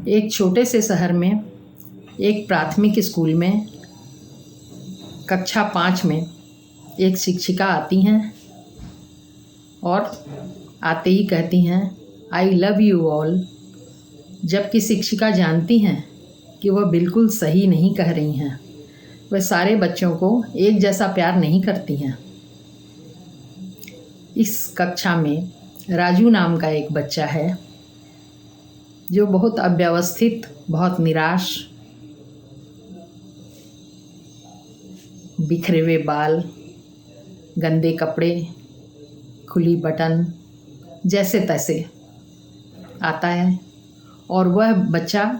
एक छोटे से शहर में एक प्राथमिक स्कूल में कक्षा 5 में एक शिक्षिका आती हैं और आते ही कहती हैं आई लव यू ऑल। जबकि शिक्षिका जानती हैं कि वह बिल्कुल सही नहीं कह रही हैं। वह सारे बच्चों को एक जैसा प्यार नहीं करती हैं। इस कक्षा में राजू नाम का एक बच्चा है जो बहुत अव्यवस्थित, बहुत निराश, बिखरे हुए बाल, गंदे कपड़े, खुली बटन, जैसे तैसे आता है और वह बच्चा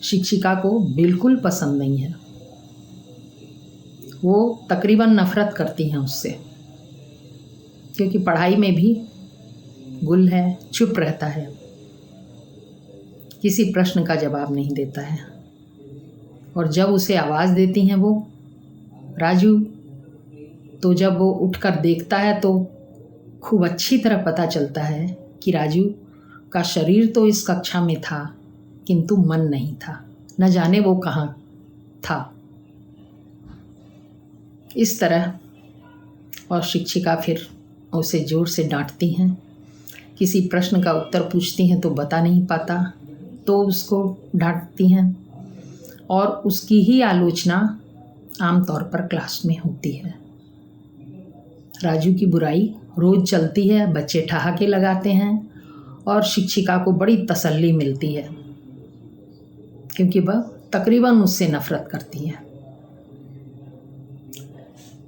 शिक्षिका को बिल्कुल पसंद नहीं है। वो तकरीबन नफ़रत करती हैं उससे, क्योंकि पढ़ाई में भी गुल है, चुप रहता है, किसी प्रश्न का जवाब नहीं देता है। और जब उसे आवाज़ देती हैं वो राजू, तो जब वो उठकर देखता है तो खूब अच्छी तरह पता चलता है कि राजू का शरीर तो इस कक्षा में था, किंतु मन नहीं था। न जाने वो कहाँ था। इस तरह और शिक्षिका फिर उसे ज़ोर से डांटती हैं। किसी प्रश्न का उत्तर पूछती हैं तो बता नहीं पाता तो उसको डांटती हैं और उसकी ही आलोचना आमतौर पर क्लास में होती है। राजू की बुराई रोज़ चलती है, बच्चे ठहाके लगाते हैं और शिक्षिका को बड़ी तसल्ली मिलती है, क्योंकि वह तकरीबन उससे नफ़रत करती है।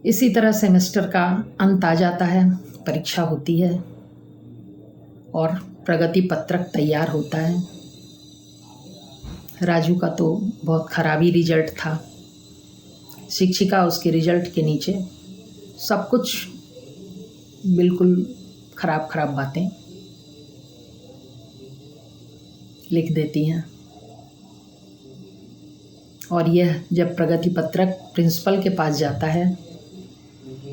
इसी तरह सेमेस्टर का अंत आ जाता है, परीक्षा होती है और प्रगति पत्रक तैयार होता है। राजू का तो बहुत ख़राबी रिजल्ट था। शिक्षिका उसके रिजल्ट के नीचे सब कुछ बिल्कुल ख़राब बातें लिख देती हैं। और यह जब प्रगति पत्रक प्रिंसिपल के पास जाता है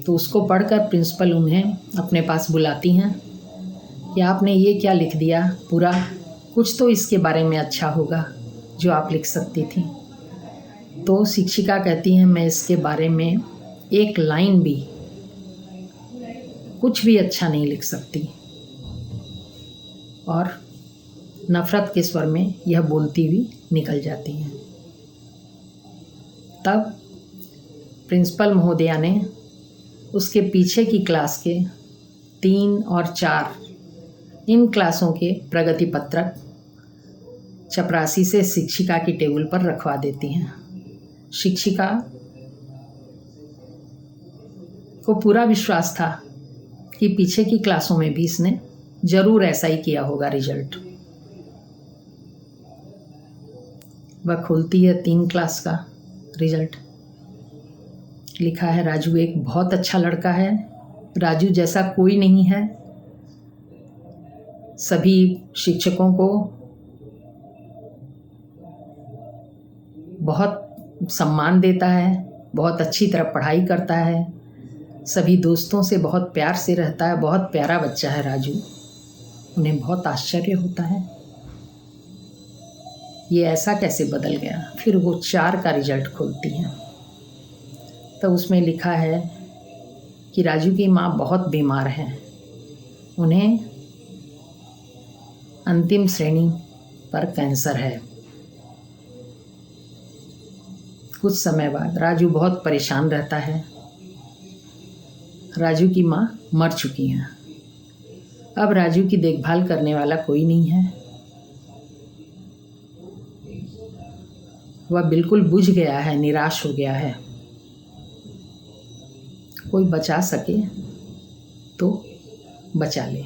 तो उसको पढ़कर प्रिंसिपल उन्हें अपने पास बुलाती हैं कि आपने ये क्या लिख दिया पूरा, कुछ तो इसके बारे में अच्छा होगा जो आप लिख सकती थी। तो शिक्षिका कहती हैं मैं इसके बारे में एक लाइन भी, कुछ भी अच्छा नहीं लिख सकती। और नफ़रत के स्वर में यह बोलती हुई निकल जाती हैं। तब प्रिंसिपल महोदया ने उसके पीछे की क्लास के 3 और 4 इन क्लासों के प्रगति पत्रक चपरासी से शिक्षिका की टेबल पर रखवा देती हैं। शिक्षिका को पूरा विश्वास था कि पीछे की क्लासों में भी इसने ज़रूर ऐसा ही किया होगा रिजल्ट। वह खोलती है 3 क्लास का रिजल्ट। लिखा है राजू एक बहुत अच्छा लड़का है, राजू जैसा कोई नहीं है, सभी शिक्षकों को बहुत सम्मान देता है, बहुत अच्छी तरह पढ़ाई करता है, सभी दोस्तों से बहुत प्यार से रहता है, बहुत प्यारा बच्चा है राजू। उन्हें बहुत आश्चर्य होता है ये ऐसा कैसे बदल गया। फिर वो 4 का रिजल्ट खोलती हैं तो उसमें लिखा है कि राजू की माँ बहुत बीमार हैं, उन्हें अंतिम श्रेणी पर कैंसर है। कुछ समय बाद राजू बहुत परेशान रहता है। राजू की माँ मर चुकी हैं। अब राजू की देखभाल करने वाला कोई नहीं है। वह बिल्कुल बुझ गया है, निराश हो गया है। कोई बचा सके तो बचा ले।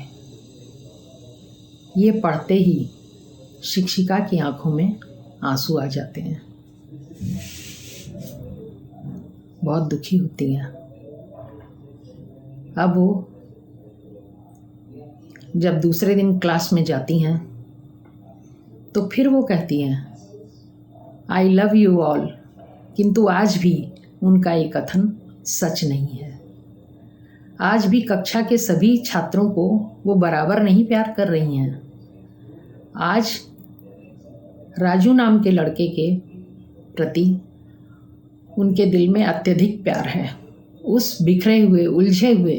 ये पढ़ते ही शिक्षिका की आंखों में आंसू आ जाते हैं। बहुत दुखी होती हैं। अब वो जब दूसरे दिन क्लास में जाती हैं तो फिर वो कहती हैं आई लव यू ऑल, किंतु आज भी उनका ये कथन सच नहीं है। आज भी कक्षा के सभी छात्रों को वो बराबर नहीं प्यार कर रही हैं। आज राजू नाम के लड़के के प्रति उनके दिल में अत्यधिक प्यार है, उस बिखरे हुए उलझे हुए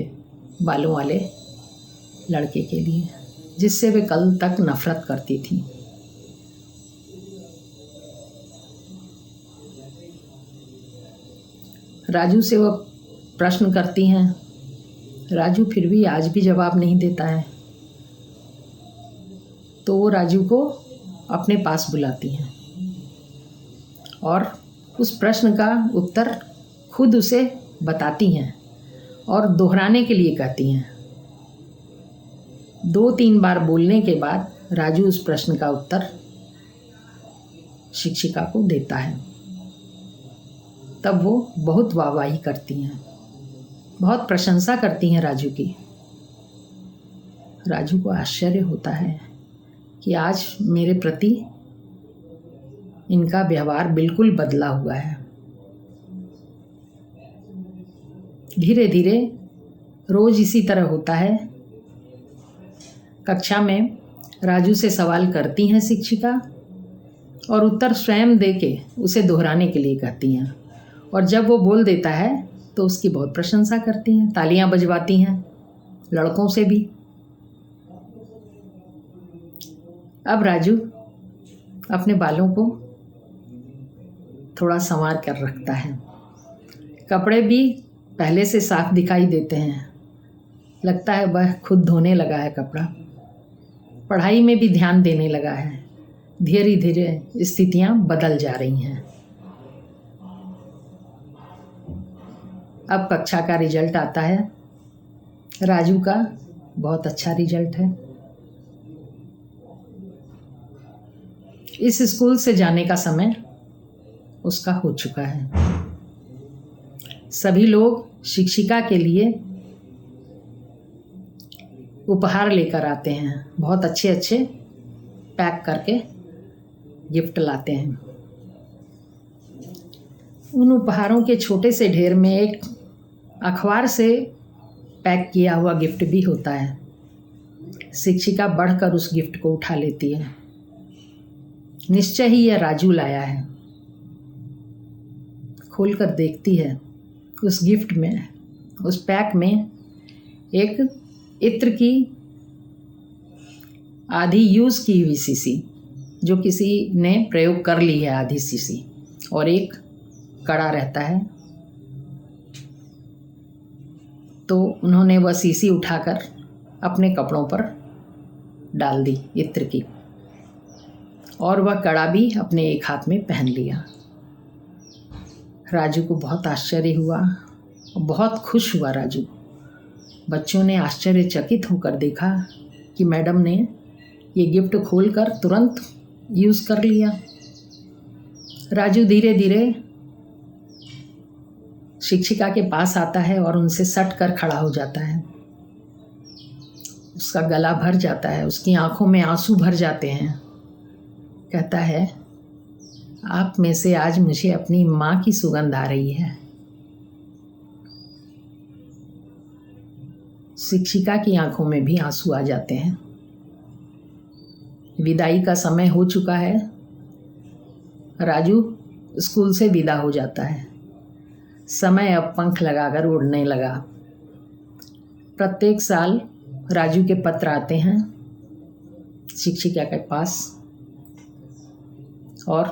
बालों वाले लड़के के लिए, जिससे वे कल तक नफरत करती थी। राजू से वह प्रश्न करती हैं। राजू फिर भी आज भी जवाब नहीं देता है, तो वो राजू को अपने पास बुलाती हैं और उस प्रश्न का उत्तर खुद उसे बताती हैं और दोहराने के लिए कहती हैं। 2-3 बार बोलने के बाद राजू उस प्रश्न का उत्तर शिक्षिका को देता है। तब वो बहुत वाहवाही करती हैं, बहुत प्रशंसा करती हैं राजू की। राजू को आश्चर्य होता है कि आज मेरे प्रति इनका व्यवहार बिल्कुल बदला हुआ है। धीरे धीरे रोज इसी तरह होता है। कक्षा में राजू से सवाल करती हैं शिक्षिका और उत्तर स्वयं देके उसे दोहराने के लिए कहती हैं, और जब वो बोल देता है तो उसकी बहुत प्रशंसा करती हैं, तालियां बजवाती हैं, लड़कों से भी। अब राजू अपने बालों को थोड़ा संवार कर रखता है, कपड़े भी पहले से साफ दिखाई देते हैं, लगता है वह खुद धोने लगा है कपड़ा। पढ़ाई में भी ध्यान देने लगा है। धीरे धीरे स्थितियां बदल जा रही हैं। अब कक्षा का रिजल्ट आता है। राजू का बहुत अच्छा रिजल्ट है। इस स्कूल से जाने का समय उसका हो चुका है। सभी लोग शिक्षिका के लिए उपहार लेकर आते हैं, बहुत अच्छे अच्छे पैक करके गिफ्ट लाते हैं। उन उपहारों के छोटे से ढेर में एक अखबार से पैक किया हुआ गिफ्ट भी होता है। शिक्षिका बढ़कर उस गिफ्ट को उठा लेती है। निश्चय ही यह राजू लाया है। खोलकर देखती है, उस गिफ्ट में, उस पैक में एक इत्र की आधी यूज़ की हुई शीशी, जो किसी ने प्रयोग कर ली है, आधी शीशी, और एक कड़ा रहता है। तो उन्होंने वह शीशी उठाकर अपने कपड़ों पर डाल दी इत्र की, और वह कड़ा भी अपने एक हाथ में पहन लिया। राजू को बहुत आश्चर्य हुआ, बहुत खुश हुआ राजू। बच्चों ने आश्चर्यचकित होकर देखा कि मैडम ने ये गिफ्ट खोलकर तुरंत यूज़ कर लिया। राजू धीरे धीरे शिक्षिका के पास आता है और उनसे सट कर खड़ा हो जाता है। उसका गला भर जाता है, उसकी आंखों में आंसू भर जाते हैं। कहता है, आप में से आज मुझे अपनी माँ की सुगंध आ रही है। शिक्षिका की आंखों में भी आंसू आ जाते हैं। विदाई का समय हो चुका है। राजू स्कूल से विदा हो जाता है। समय अब पंख लगाकर उड़ने लगा। प्रत्येक साल राजू के पत्र आते हैं शिक्षिका के पास, और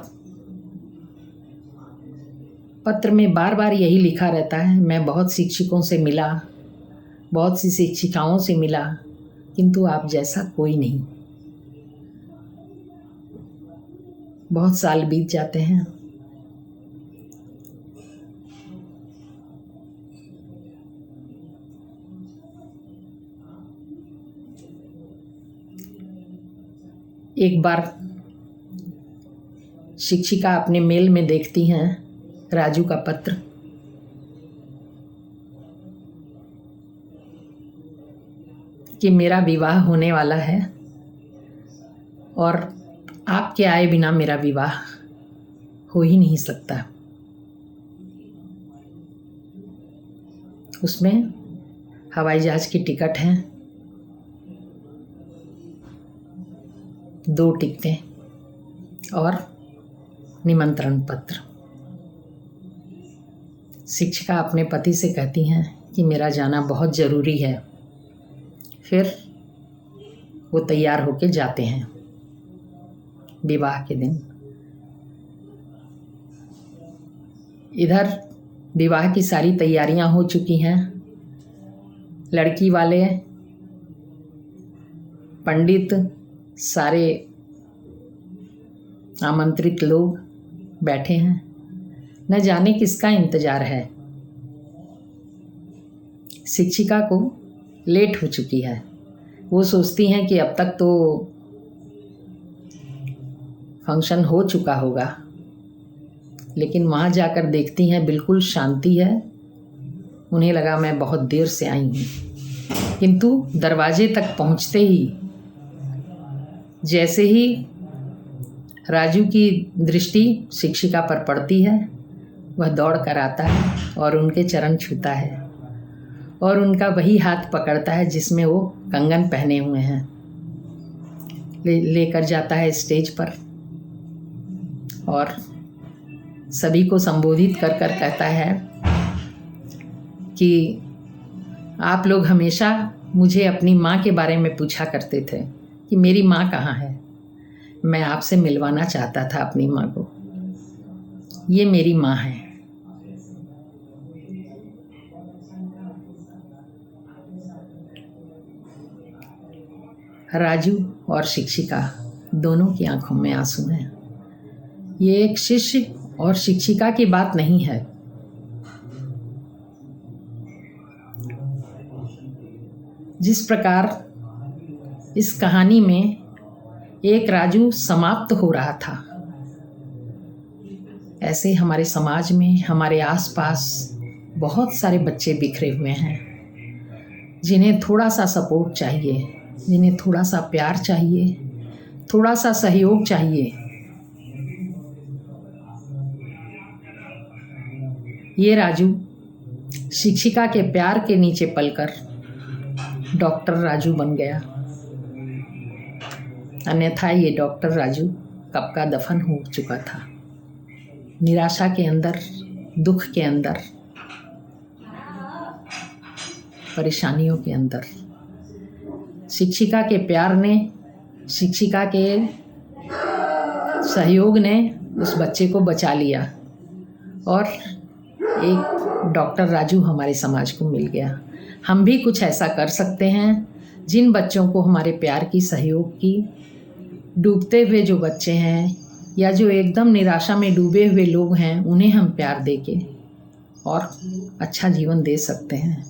पत्र में बार बार यही लिखा रहता है, मैं बहुत शिक्षकों से मिला, बहुत सी शिक्षिकाओं से मिला, किंतु आप जैसा कोई नहीं। बहुत साल बीत जाते हैं। एक बार शिक्षिका अपने मेल में देखती हैं राजू का पत्र। कि मेरा विवाह होने वाला है और आपके आए बिना मेरा विवाह हो ही नहीं सकता। उसमें हवाई जहाज़ की टिकट हैं, 2 टिकटें, और निमंत्रण पत्र। शिक्षिका अपने पति से कहती हैं कि मेरा जाना बहुत ज़रूरी है। फिर वो तैयार होके जाते हैं विवाह के दिन। इधर विवाह की सारी तैयारियां हो चुकी हैं। लड़की वाले, पंडित, सारे आमंत्रित लोग बैठे हैं। न जाने किसका इंतजार है। शिक्षिका को लेट हो चुकी है। वो सोचती हैं कि अब तक तो फंक्शन हो चुका होगा, लेकिन वहाँ जाकर देखती हैं बिल्कुल शांति है। उन्हें लगा मैं बहुत देर से आई हूँ, किंतु दरवाजे तक पहुँचते ही जैसे ही राजू की दृष्टि शिक्षिका पर पड़ती है, वह दौड़ कर आता है और उनके चरण छूता है और उनका वही हाथ पकड़ता है जिसमें वो कंगन पहने हुए हैं। लेकर जाता है स्टेज पर और सभी को संबोधित कर कर कहता है कि आप लोग हमेशा मुझे अपनी माँ के बारे में पूछा करते थे कि मेरी माँ कहाँ है। मैं आपसे मिलवाना चाहता था अपनी माँ को। ये मेरी माँ है। राजू और शिक्षिका दोनों की आंखों में आंसू हैं। ये एक शिष्य और शिक्षिका की बात नहीं है। जिस प्रकार इस कहानी में एक राजू समाप्त हो रहा था, ऐसे हमारे समाज में, हमारे आसपास बहुत सारे बच्चे बिखरे हुए हैं जिन्हें थोड़ा सा सपोर्ट चाहिए, जिन्हें थोड़ा सा प्यार चाहिए, थोड़ा सा सहयोग चाहिए। ये राजू शिक्षिका के प्यार के नीचे पलकर डॉक्टर राजू बन गया, अन्यथा ये डॉक्टर राजू कब का दफन हो चुका था। निराशा के अंदर, दुख के अंदर, परेशानियों के अंदर शिक्षिका के प्यार ने, शिक्षिका के सहयोग ने उस बच्चे को बचा लिया और एक डॉक्टर राजू हमारे समाज को मिल गया। हम भी कुछ ऐसा कर सकते हैं। जिन बच्चों को हमारे प्यार की, सहयोग की, डूबते हुए जो बच्चे हैं या जो एकदम निराशा में डूबे हुए लोग हैं, उन्हें हम प्यार देके और अच्छा जीवन दे सकते हैं।